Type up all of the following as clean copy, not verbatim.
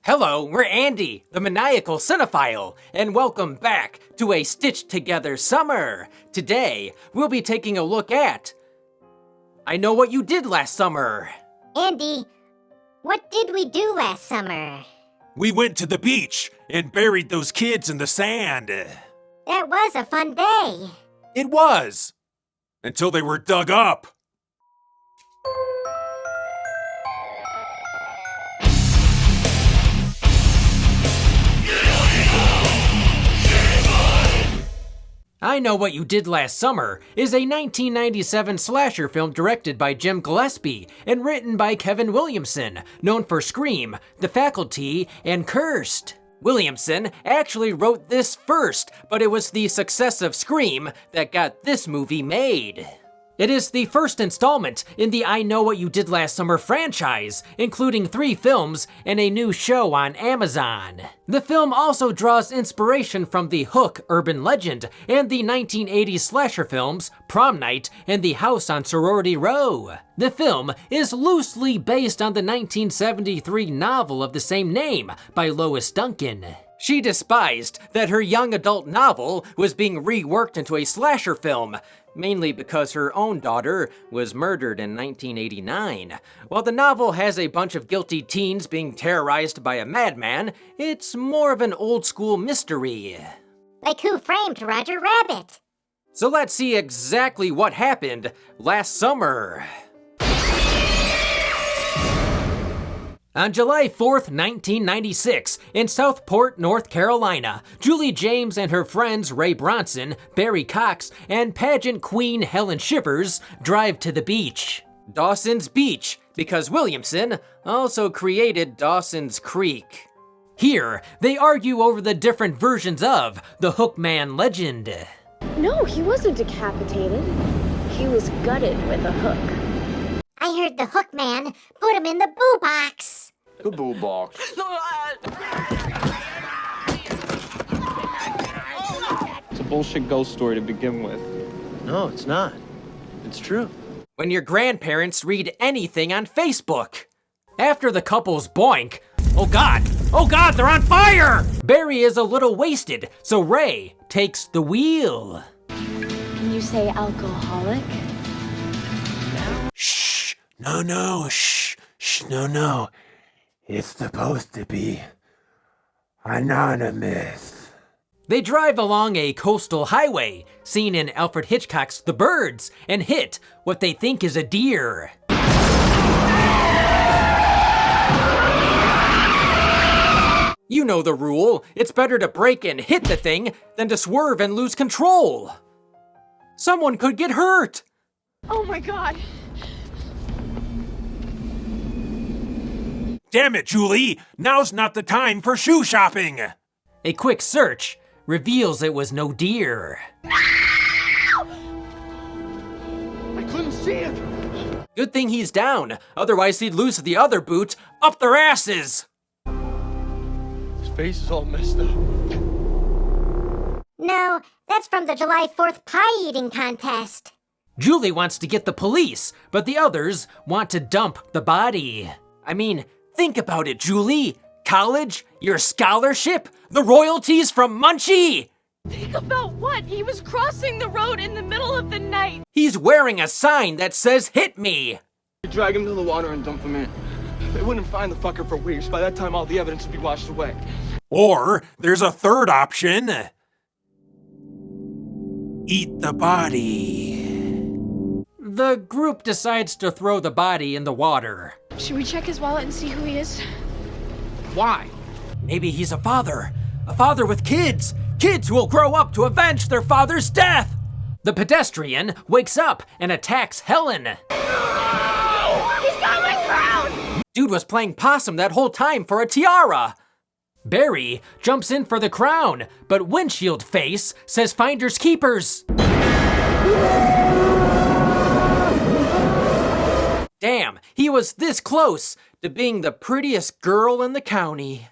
Hello, we're Andy, the Maniacal Cinephile, and welcome back to a stitched-together summer. Today, we'll be taking a look at I Know What You Did Last Summer. Andy, what did we do last summer? We went to the beach and buried those kids in the sand. That was a fun day. It was. Until they were dug up. I Know What You Did Last Summer is a 1997 slasher film directed by Jim Gillespie and written by Kevin Williamson, known for Scream, The Faculty, and Cursed. Williamson actually wrote this first, but it was the success of Scream that got this movie made. It is the first installment in the I Know What You Did Last Summer franchise, including 3 films and a new show on Amazon. The film also draws inspiration from the Hook urban legend and the 1980s slasher films Prom Night and The House on Sorority Row. The film is loosely based on the 1973 novel of the same name by Lois Duncan. She despised that her young adult novel was being reworked into a slasher film, mainly because her own daughter was murdered in 1989. While the novel has a bunch of guilty teens being terrorized by a madman, it's more of an old-school mystery. Like Who Framed Roger Rabbit? So let's see exactly what happened last summer. On July 4th, 1996, in Southport, North Carolina, Julie James and her friends Ray Bronson, Barry Cox, and pageant queen Helen Shivers drive to the beach. Dawson's Beach, because Williamson also created Dawson's Creek. Here, they argue over the different versions of the Hookman legend. No, he wasn't decapitated. He was gutted with a hook. I heard the Hook Man put him in the boo box. The boo box. It's a bullshit ghost story to begin with. No, it's not. It's true. When your grandparents read anything on Facebook. After the couple's boink, oh god, they're on fire! Barry is a little wasted, so Ray takes the wheel. Can you say alcoholic? Shh. No. Shh. No. It's supposed to be anonymous. They drive along a coastal highway, seen in Alfred Hitchcock's The Birds, and hit what they think is a deer. You know the rule. It's better to break and hit the thing than to swerve and lose control. Someone could get hurt. Oh my god. Damn it, Julie! Now's not the time for shoe shopping! A quick search reveals it was no deer. I couldn't see it. Good thing he's down, otherwise he'd lose the other boot up their asses. His face is all messed up. No, that's from the July 4th pie eating contest. Julie wants to get the police, but the others want to dump the body. I mean, think about it, Julie. College, your scholarship, the royalties from Munchie. Think about what? He was crossing the road in the middle of the night. He's wearing a sign that says hit me. Drag him to the water and dump him in. They wouldn't find the fucker for weeks. By that time, all the evidence would be washed away. Or there's a third option. Eat the body. The group decides to throw the body in the water. Should we check his wallet and see who he is? Why? Maybe he's a father with kids. Kids who will grow up to avenge their father's death. The pedestrian wakes up and attacks Helen. He's got my crown! Dude was playing possum that whole time for a tiara. Barry jumps in for the crown, but Windshield Face says finders keepers. Damn, he was this close to being the prettiest girl in the county.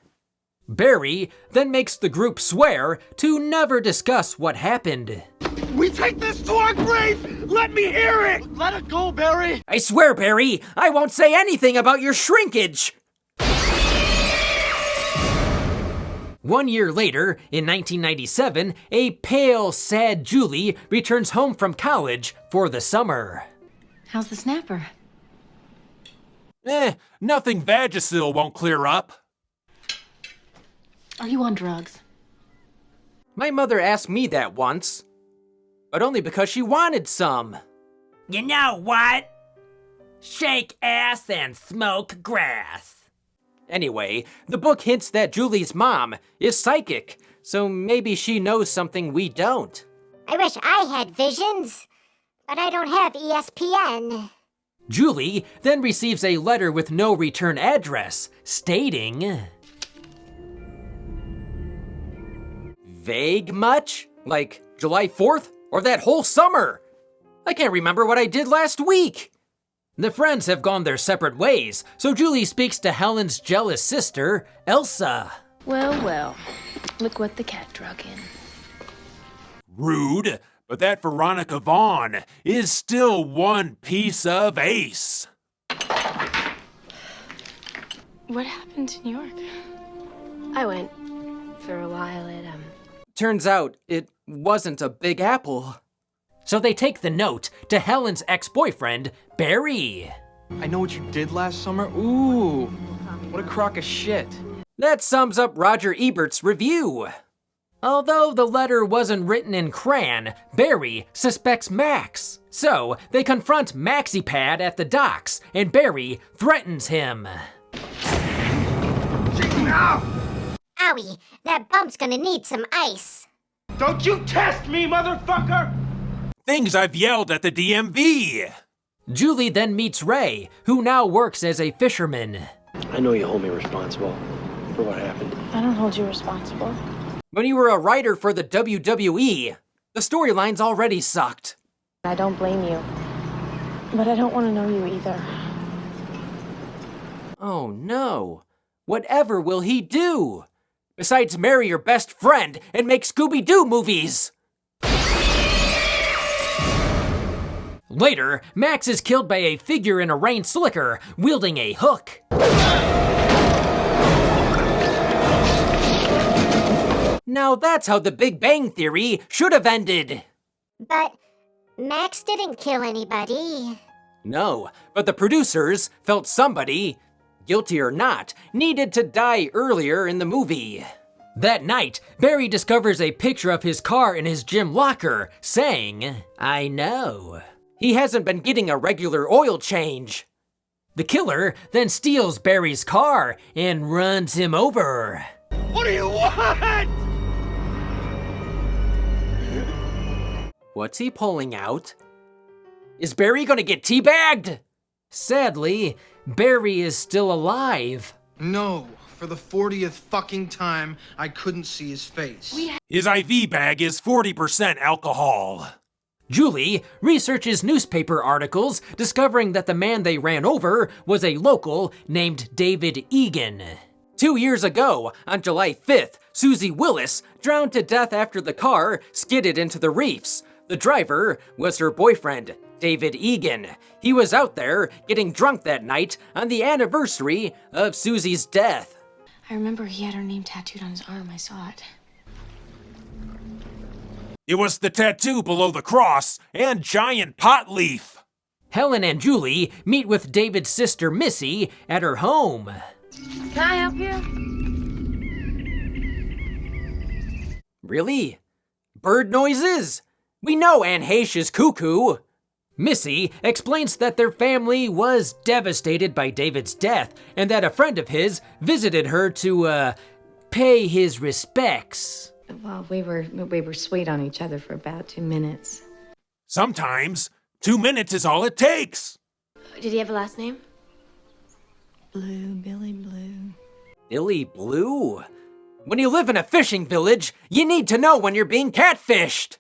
Barry then makes the group swear to never discuss what happened. We take this to our grave! Let me hear it! Let it go, Barry! I swear, Barry, I won't say anything about your shrinkage! 1 year later, in 1997, a pale, sad Julie returns home from college for the summer. How's the snapper? Nothing Vagisil won't clear up. Are you on drugs? My mother asked me that once, but only because she wanted some. You know what? Shake ass and smoke grass. Anyway, the book hints that Julie's mom is psychic, so maybe she knows something we don't. I wish I had visions, but I don't have ESPN. Julie then receives a letter with no return address, stating... Vague much? Like July 4th? Or that whole summer? I can't remember what I did last week. The friends have gone their separate ways, so Julie speaks to Helen's jealous sister, Elsa. Well, well. Look what the cat drug in. Rude, but that Veronica Vaughn is still one piece of ace. What happened to New York? I went for a while at, Turns out it wasn't a Big Apple. So they take the note to Helen's ex-boyfriend, Barry. I know what you did last summer. Ooh, what a crock of shit. That sums up Roger Ebert's review. Although the letter wasn't written in crayon, Barry suspects Max. So they confront MaxiPad at the docks, and Barry threatens him. Owie, that bump's gonna need some ice. Don't you test me, motherfucker! Things I've yelled at the DMV. Julie then meets Ray, who now works as a fisherman. I know you hold me responsible for what happened. I don't hold you responsible. When you were a writer for the WWE, the storylines already sucked. I don't blame you. But I don't want to know you either. Oh no. Whatever will he do? Besides marry your best friend and make Scooby-Doo movies? Later, Max is killed by a figure in a rain slicker wielding a hook. Now that's how the Big Bang Theory should have ended. But Max didn't kill anybody. No, but the producers felt somebody, guilty or not, needed to die earlier in the movie. That night, Barry discovers a picture of his car in his gym locker, saying, I know. He hasn't been getting a regular oil change. The killer then steals Barry's car and runs him over. What do you want? What's he pulling out? Is Barry gonna get teabagged? Sadly, Barry is still alive. No, for the 40th fucking time, I couldn't see his face. His IV bag is 40% alcohol. Julie researches newspaper articles, discovering that the man they ran over was a local named David Egan. 2 years ago, on July 5th, Susie Willis drowned to death after the car skidded into the reefs. The driver was her boyfriend, David Egan. He was out there getting drunk that night on the anniversary of Susie's death. I remember he had her name tattooed on his arm. I saw it. It was the tattoo below the cross and giant pot leaf. Helen and Julie meet with David's sister Missy at her home. Can I help you? Really? Bird noises? We know Anne Heche is cuckoo. Missy explains that their family was devastated by David's death and that a friend of his visited her to, pay his respects. Well, we were sweet on each other for about 2 minutes. Sometimes 2 minutes is all it takes. Did he have a last name? Blue, Billy Blue. Billy Blue? When you live in a fishing village, you need to know when you're being catfished.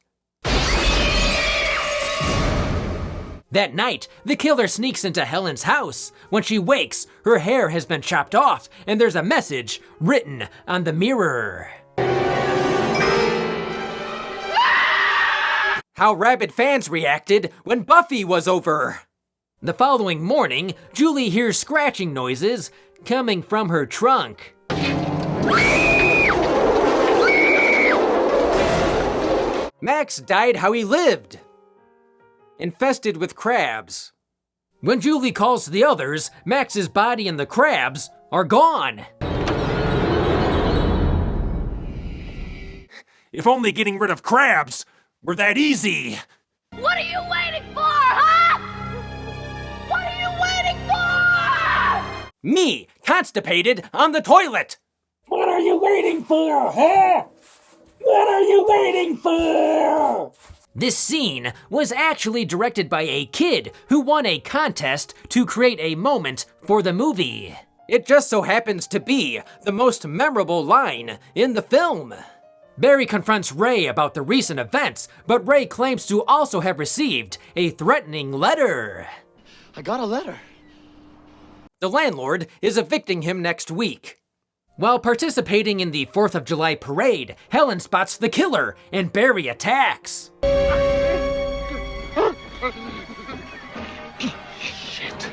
That night, the killer sneaks into Helen's house. When she wakes, her hair has been chopped off, and there's a message written on the mirror. How rabid fans reacted when Buffy was over. The following morning, Julie hears scratching noises coming from her trunk. Max died how he lived, infested with crabs. When Julie calls the others, Max's body and the crabs are gone. If only getting rid of crabs were that easy. What are you waiting for, huh? What are you waiting for? Me, constipated on the toilet. What are you waiting for, huh? What are you waiting for? This scene was actually directed by a kid who won a contest to create a moment for the movie. It just so happens to be the most memorable line in the film. Barry confronts Ray about the recent events, but Ray claims to also have received a threatening letter. I got a letter. The landlord is evicting him next week. While participating in the 4th of July parade, Helen spots the killer and Barry attacks. Shit.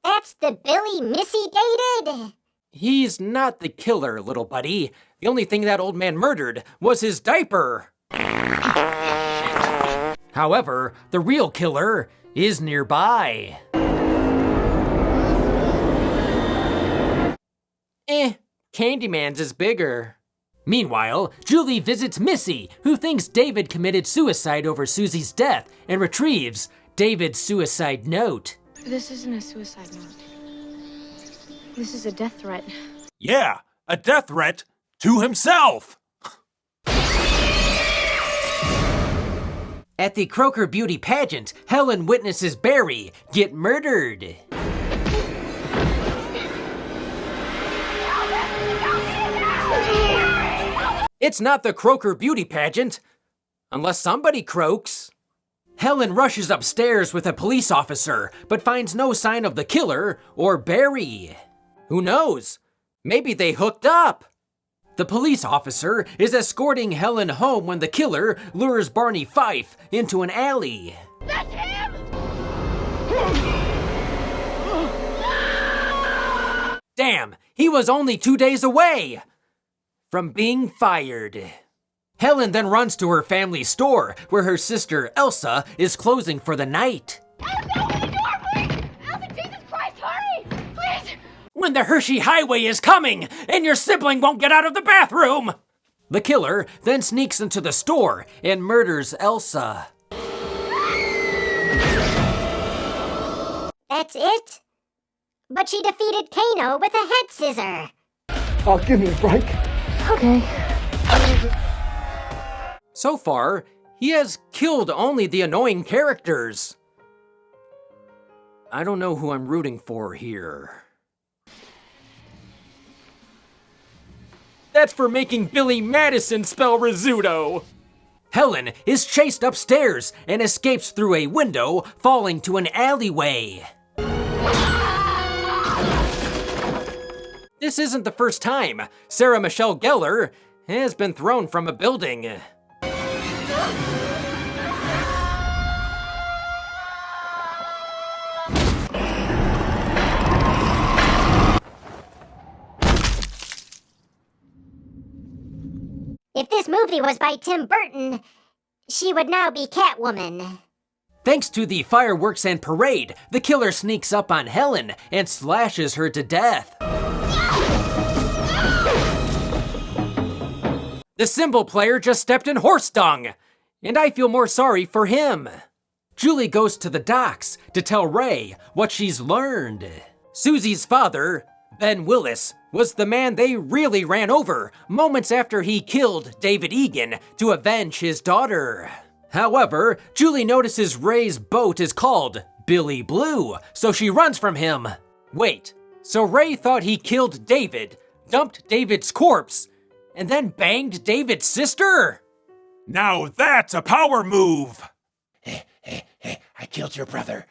That's the Billy Missy dated? He's not the killer, little buddy. The only thing that old man murdered was his diaper. However, the real killer is nearby. Candyman's is bigger. Meanwhile, Julie visits Missy, who thinks David committed suicide over Susie's death and retrieves David's suicide note. This isn't a suicide note. This is a death threat. Yeah, a death threat to himself. At the Croker Beauty pageant, Helen witnesses Barry get murdered. It's not the Croker Beauty pageant, unless somebody croaks. Helen rushes upstairs with a police officer, but finds no sign of the killer or Barry. Who knows? Maybe they hooked up. The police officer is escorting Helen home when the killer lures Barney Fife into an alley. That's him! Damn, he was only 2 days away from being fired. Helen then runs to her family store, where her sister Elsa is closing for the night. Elsa, open the door, please! Elsa, Jesus Christ, hurry! Please! When the Hershey Highway is coming, and your sibling won't get out of the bathroom! The killer then sneaks into the store and murders Elsa. That's it? But she defeated Kano with a head scissor. Oh, give me a break. Okay. So far, he has killed only the annoying characters. I don't know who I'm rooting for here. That's for making Billy Madison spell risotto. Helen is chased upstairs and escapes through a window, falling to an alleyway. This isn't the first time Sarah Michelle Gellar has been thrown from a building. If this movie was by Tim Burton, she would now be Catwoman. Thanks to the fireworks and parade, the killer sneaks up on Helen and slashes her to death. The cymbal player just stepped in horse dung, and I feel more sorry for him. Julie goes to the docks to tell Ray what she's learned. Susie's father, Ben Willis, was the man they really ran over moments after he killed David Egan to avenge his daughter. However, Julie notices Ray's boat is called Billy Blue, so she runs from him. Wait, so Ray thought he killed David, dumped David's corpse, and then banged David's sister? Now that's a power move. I killed your brother.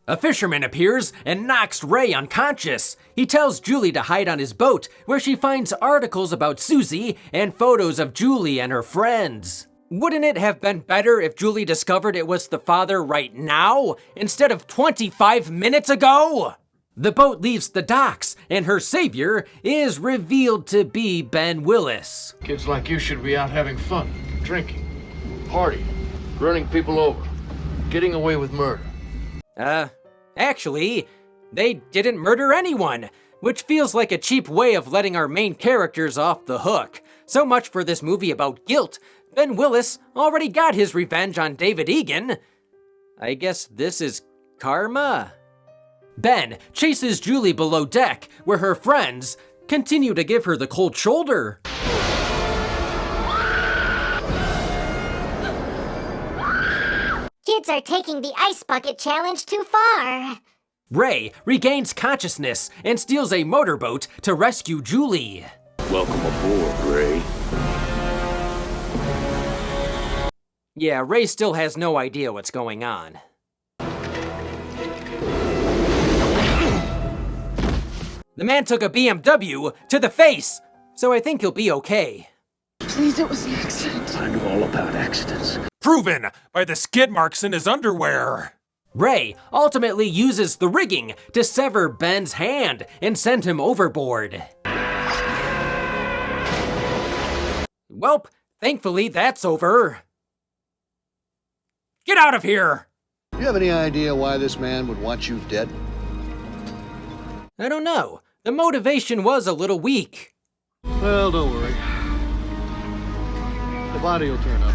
A fisherman appears and knocks Ray unconscious. He tells Julie to hide on his boat, where she finds articles about Susie and photos of Julie and her friends. Wouldn't it have been better if Julie discovered it was the father right now, instead of 25 minutes ago? The boat leaves the docks, and her savior is revealed to be Ben Willis. Kids like you should be out having fun, drinking, partying, running people over, getting away with murder. Actually, they didn't murder anyone, which feels like a cheap way of letting our main characters off the hook. So much for this movie about guilt. Ben Willis already got his revenge on David Egan. I guess this is karma? Ben chases Julie below deck, where her friends continue to give her the cold shoulder. Kids are taking the ice bucket challenge too far. Ray regains consciousness and steals a motorboat to rescue Julie. Welcome aboard, Ray. Yeah, Ray still has no idea what's going on. The man took a BMW to the face, so I think he'll be okay. Please, it was an accident. I know all about accidents. Proven by the skid marks in his underwear. Ray ultimately uses the rigging to sever Ben's hand and send him overboard. Welp, thankfully that's over. Get out of here! Do you have any idea why this man would want you dead? I don't know. The motivation was a little weak. Well, don't worry. The body will turn up.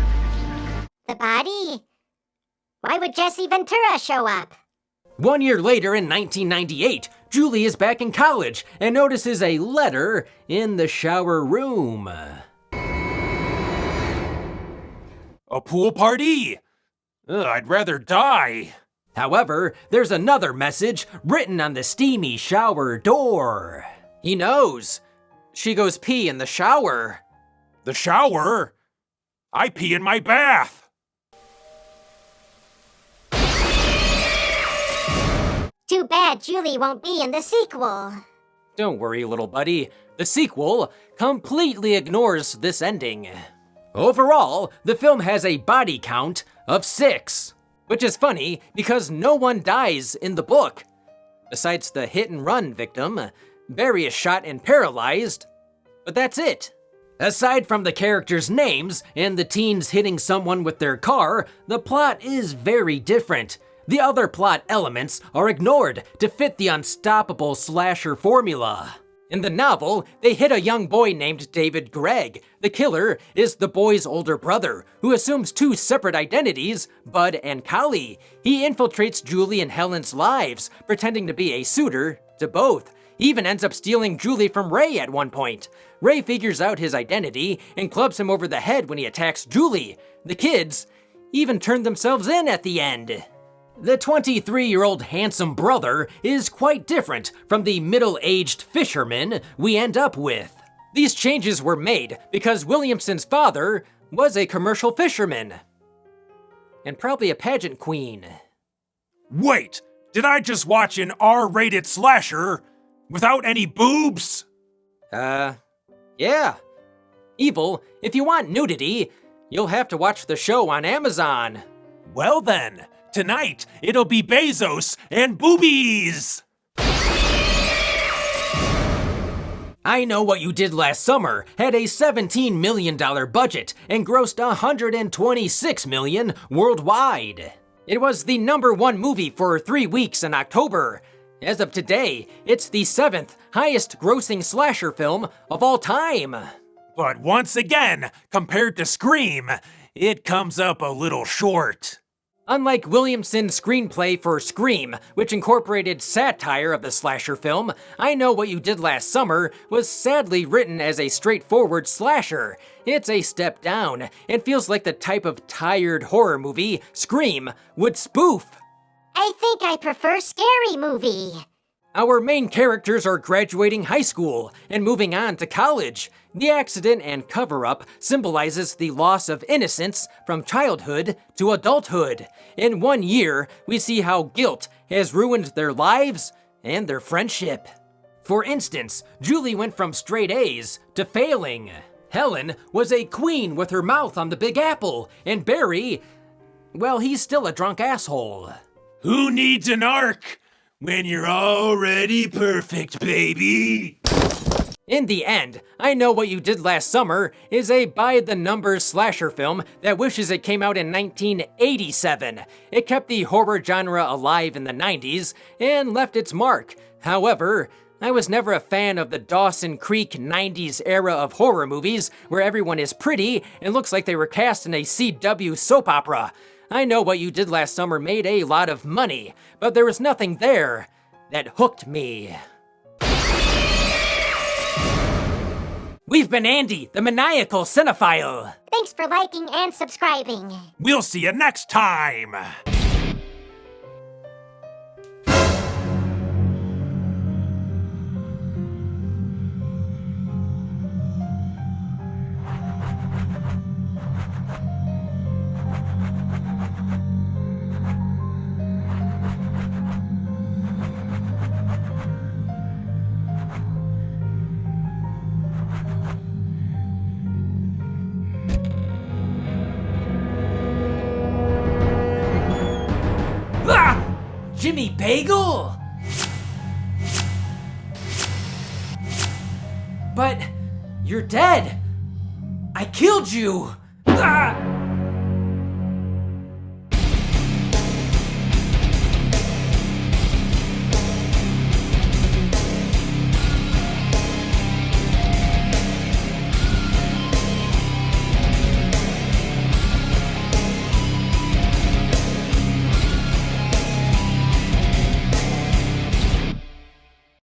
The body? Why would Jesse Ventura show up? 1 year later in 1998, Julie is back in college and notices a letter in the shower room. A pool party? Ugh, I'd rather die. However, there's another message written on the steamy shower door. He knows. She goes pee in the shower. The shower? I pee in my bath. Too bad Julie won't be in the sequel. Don't worry, little buddy. The sequel completely ignores this ending. Overall, the film has a body count of 6, which is funny because no one dies in the book. Besides the hit-and-run victim, Barry is shot and paralyzed, but that's it. Aside from the characters' names and the teens hitting someone with their car, the plot is very different. The other plot elements are ignored to fit the unstoppable slasher formula. In the novel, they hit a young boy named David Gregg. The killer is the boy's older brother, who assumes 2 separate identities, Bud and Collie. He infiltrates Julie and Helen's lives, pretending to be a suitor to both. He even ends up stealing Julie from Ray at one point. Ray figures out his identity and clubs him over the head when he attacks Julie. The kids even turn themselves in at the end. The 23-year-old handsome brother is quite different from the middle-aged fisherman we end up with. These changes were made because Williamson's father was a commercial fisherman. And probably a pageant queen. Wait, did I just watch an R-rated slasher without any boobs? Yeah. Evil, if you want nudity, you'll have to watch the show on Amazon. Well then, tonight it'll be Bezos and boobies! I Know What You Did Last Summer had a $17 million budget and grossed $126 million worldwide. It was the #1 movie for 3 weeks in October. As of today, it's the 7th highest grossing slasher film of all time. But once again, compared to Scream, it comes up a little short. Unlike Williamson's screenplay for Scream, which incorporated satire of the slasher film, I Know What You Did Last Summer was sadly written as a straightforward slasher. It's a step down, and feels like the type of tired horror movie Scream would spoof. I think I prefer Scary Movie. Our main characters are graduating high school and moving on to college. The accident and cover-up symbolizes the loss of innocence from childhood to adulthood. In 1 year, we see how guilt has ruined their lives and their friendship. For instance, Julie went from straight A's to failing. Helen was a queen with her mouth on the Big Apple, and Barry, well, he's still a drunk asshole. Who needs an arc when you're already perfect, baby? In the end, I Know What You Did Last Summer is a by-the-numbers slasher film that wishes it came out in 1987. It kept the horror genre alive in the 90s and left its mark. However, I was never a fan of the Dawson Creek 90s era of horror movies where everyone is pretty and looks like they were cast in a CW soap opera. I Know What You Did Last Summer made a lot of money, but there was nothing there that hooked me. We've been Andy, the Maniacal Cinephile. Thanks for liking and subscribing. We'll see you next time. Jimmy Bagel? But you're dead. I killed you. Ah!